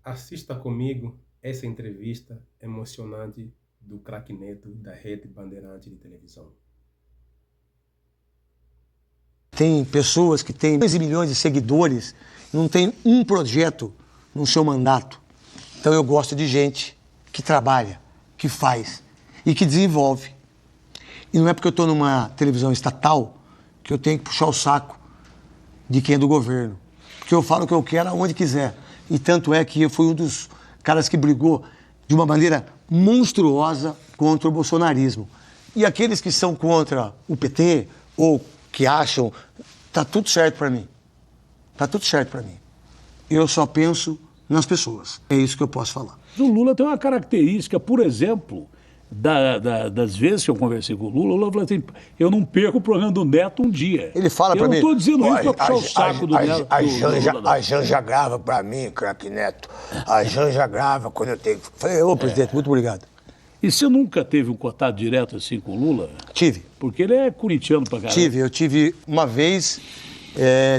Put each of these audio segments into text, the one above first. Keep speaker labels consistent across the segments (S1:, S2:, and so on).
S1: Assista comigo essa entrevista emocionante do craque Neto da Rede Bandeirante de televisão.
S2: Tem pessoas que têm 15 milhões de seguidores, não tem um projeto no seu mandato. Então eu gosto de gente que trabalha, que faz e que desenvolve. E não é porque eu estou numa televisão estatal que eu tenho que puxar o saco de quem é do governo. Porque eu falo o que eu quero aonde quiser. E tanto é que eu fui um dos caras que brigou de uma maneira monstruosa contra o bolsonarismo. E aqueles que são contra o PT ou que acham, tá tudo certo para mim. Tá tudo certo para mim. Eu só penso nas pessoas. É isso que eu posso falar.
S3: O Lula tem uma característica, por exemplo, das vezes que eu conversei com o Lula falou assim, eu não perco o programa do Neto um dia.
S2: Ele fala para mim...
S3: Eu não estou dizendo isso para puxar o saco do Neto.
S4: A Janja grava para mim, craque Neto. A Janja grava quando eu tenho...
S2: Falei, ô presidente, muito obrigado.
S3: E você nunca teve um contato direto assim com o Lula?
S2: Tive.
S3: Porque ele é corintiano pra caramba.
S2: Eu tive uma vez,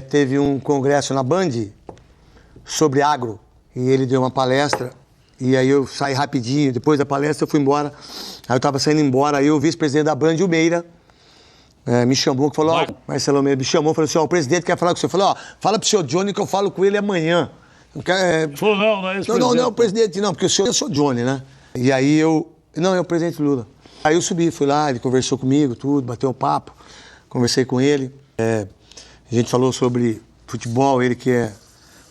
S2: teve um congresso na Band sobre agro, e ele deu uma palestra, e aí eu saí rapidinho, depois da palestra eu fui embora, aí eu tava saindo embora, aí o vice-presidente da Band, o Meira, me chamou, que falou, Marcelo Meira me chamou, falou assim, o presidente quer falar com você, eu falei, fala pro senhor Johnny que eu falo com ele amanhã.
S3: Falou, não é esse
S2: presidente. Não, presidente, não, porque eu sou Johnny, né? E aí não, é o presidente Lula. Aí eu subi, fui lá, ele conversou comigo, tudo, bateu um papo, conversei com ele. A gente falou sobre futebol, ele que é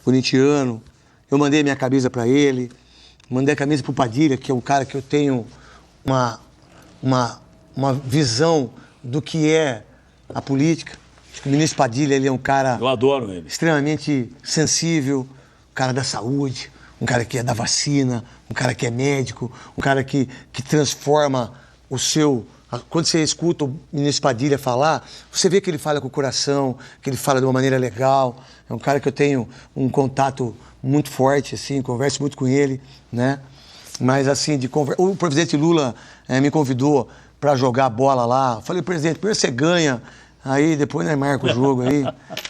S2: corintiano. Eu mandei minha camisa para ele, mandei a camisa pro Padilha, que é um cara que eu tenho uma visão do que é a política. Acho que o ministro Padilha, ele é um cara...
S3: Eu adoro ele.
S2: Extremamente sensível, um cara da saúde, um cara que é da vacina, um cara que é médico, um cara que transforma o seu... Quando você escuta o ministro Padilha falar, você vê que ele fala com o coração, que ele fala de uma maneira legal. É um cara que eu tenho um contato muito forte, assim, converso muito com ele, né? Mas, assim, o presidente Lula me convidou para jogar bola lá. Falei, presidente, primeiro você ganha, aí depois nós marca o jogo aí.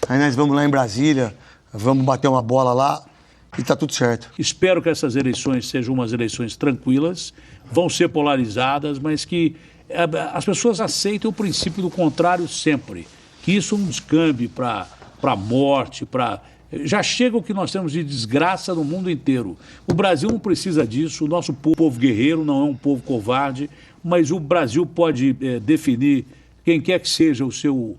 S2: Aí nós vamos lá em Brasília, vamos bater uma bola lá. E está tudo certo.
S3: Espero que essas eleições sejam umas eleições tranquilas, vão ser polarizadas, mas que as pessoas aceitem o princípio do contrário sempre. Que isso não descambe para a morte, Já chega o que nós temos de desgraça no mundo inteiro. O Brasil não precisa disso, o nosso povo guerreiro não é um povo covarde, mas o Brasil pode definir quem quer que seja o seu...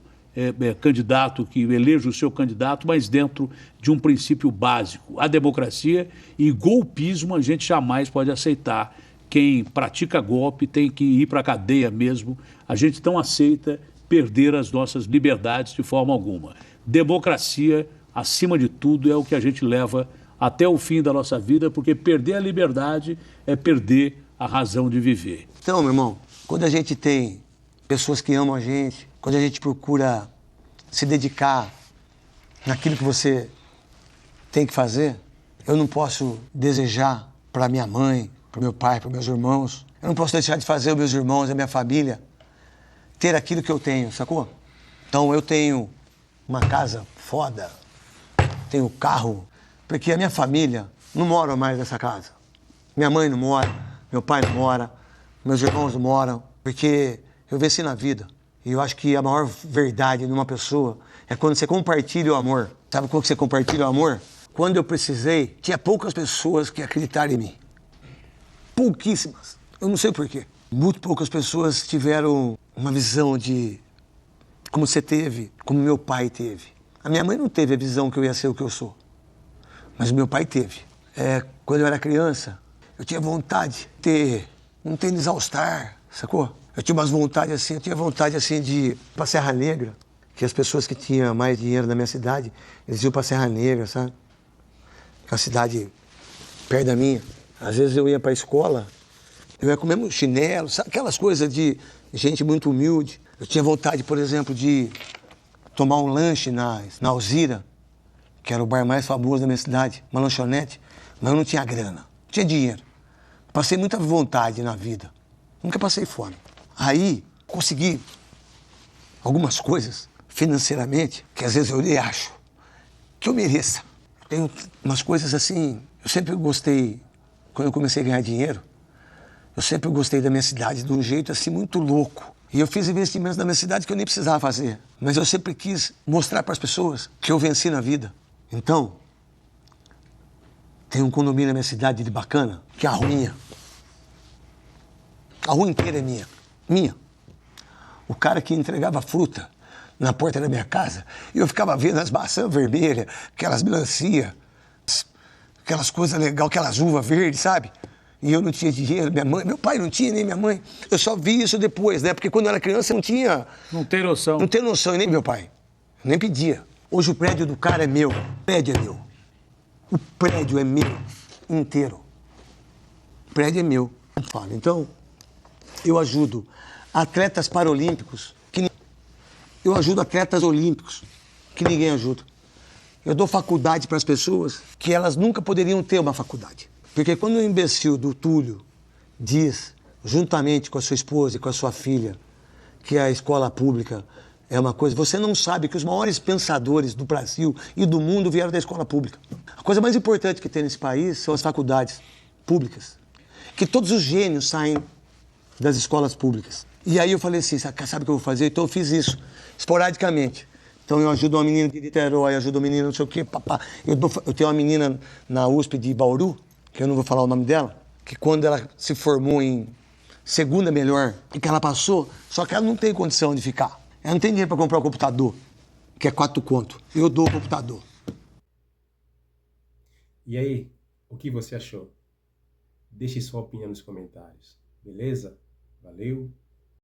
S3: candidato, que eleja o seu candidato, mas dentro de um princípio básico. A democracia e golpismo a gente jamais pode aceitar. Quem pratica golpe tem que ir para a cadeia mesmo. A gente não aceita perder as nossas liberdades de forma alguma. Democracia, acima de tudo, é o que a gente leva até o fim da nossa vida, porque perder a liberdade é perder a razão de viver.
S2: Então, meu irmão, quando a gente tem pessoas que amam a gente, quando a gente procura se dedicar naquilo que você tem que fazer, eu não posso desejar para minha mãe, para meu pai, para meus irmãos, eu não posso deixar de fazer os meus irmãos, a minha família, ter aquilo que eu tenho, sacou? Então eu tenho uma casa foda, tenho carro, porque a minha família não mora mais nessa casa. Minha mãe não mora, meu pai não mora, meus irmãos não moram, porque eu venci na vida. E eu acho que a maior verdade numa pessoa é quando você compartilha o amor. Sabe quando você compartilha o amor? Quando eu precisei, tinha poucas pessoas que acreditaram em mim. Pouquíssimas. Eu não sei porquê. Muito poucas pessoas tiveram uma visão de como você teve, como meu pai teve. A minha mãe não teve a visão que eu ia ser o que eu sou. Mas o meu pai teve. Quando eu era criança, eu tinha vontade de ter um tênis All-Star, sacou? Eu tinha umas vontades assim, de ir pra Serra Negra, que as pessoas que tinham mais dinheiro na minha cidade, eles iam pra Serra Negra, sabe? Que é uma cidade perto da minha. Às vezes eu ia pra escola, eu ia com o mesmo chinelo, sabe? Aquelas coisas de gente muito humilde. Eu tinha vontade, por exemplo, de tomar um lanche na Alzira, que era o bar mais famoso da minha cidade, uma lanchonete, mas eu não tinha grana, não tinha dinheiro. Passei muita vontade na vida, nunca passei fome. Aí, consegui algumas coisas financeiramente, que às vezes eu acho que eu mereça. Tem umas coisas assim, eu sempre gostei, quando eu comecei a ganhar dinheiro, eu sempre gostei da minha cidade de um jeito assim muito louco. E eu fiz investimentos na minha cidade que eu nem precisava fazer. Mas eu sempre quis mostrar para as pessoas que eu venci na vida. Então, tem um condomínio na minha cidade de bacana, que é a ruinha. A rua inteira é minha. Minha. O cara que entregava fruta na porta da minha casa, e eu ficava vendo as maçãs vermelhas, aquelas melancia, aquelas coisas legais, aquelas uvas verdes, sabe? E eu não tinha dinheiro, minha mãe, meu pai não tinha, nem minha mãe. Eu só vi isso depois, né? Porque quando eu era criança eu não tinha...
S3: Não tem noção.
S2: Não tem noção, e nem meu pai. Eu nem pedia. Hoje o prédio do cara é meu. O prédio é meu. O prédio é meu inteiro. O prédio é meu. Então, eu ajudo atletas paralímpicos, eu ajudo atletas olímpicos, que ninguém ajuda. Eu dou faculdade para as pessoas que elas nunca poderiam ter uma faculdade. Porque quando o imbecil do Túlio diz, juntamente com a sua esposa e com a sua filha, que a escola pública é uma coisa... Você não sabe que os maiores pensadores do Brasil e do mundo vieram da escola pública. A coisa mais importante que tem nesse país são as faculdades públicas. Que todos os gênios saem das escolas públicas. E aí eu falei assim, sabe o que eu vou fazer? Então eu fiz isso, esporadicamente. Então eu ajudo uma menina de Niterói, ajudo uma menina não sei o quê, papá. Eu tenho uma menina na USP de Bauru, que eu não vou falar o nome dela, que quando ela se formou em segunda melhor, e que ela passou, só que ela não tem condição de ficar. Ela não tem dinheiro para comprar um computador, que é 4 conto. Eu dou o computador.
S1: E aí, o que você achou? Deixe sua opinião nos comentários, beleza? Valeu!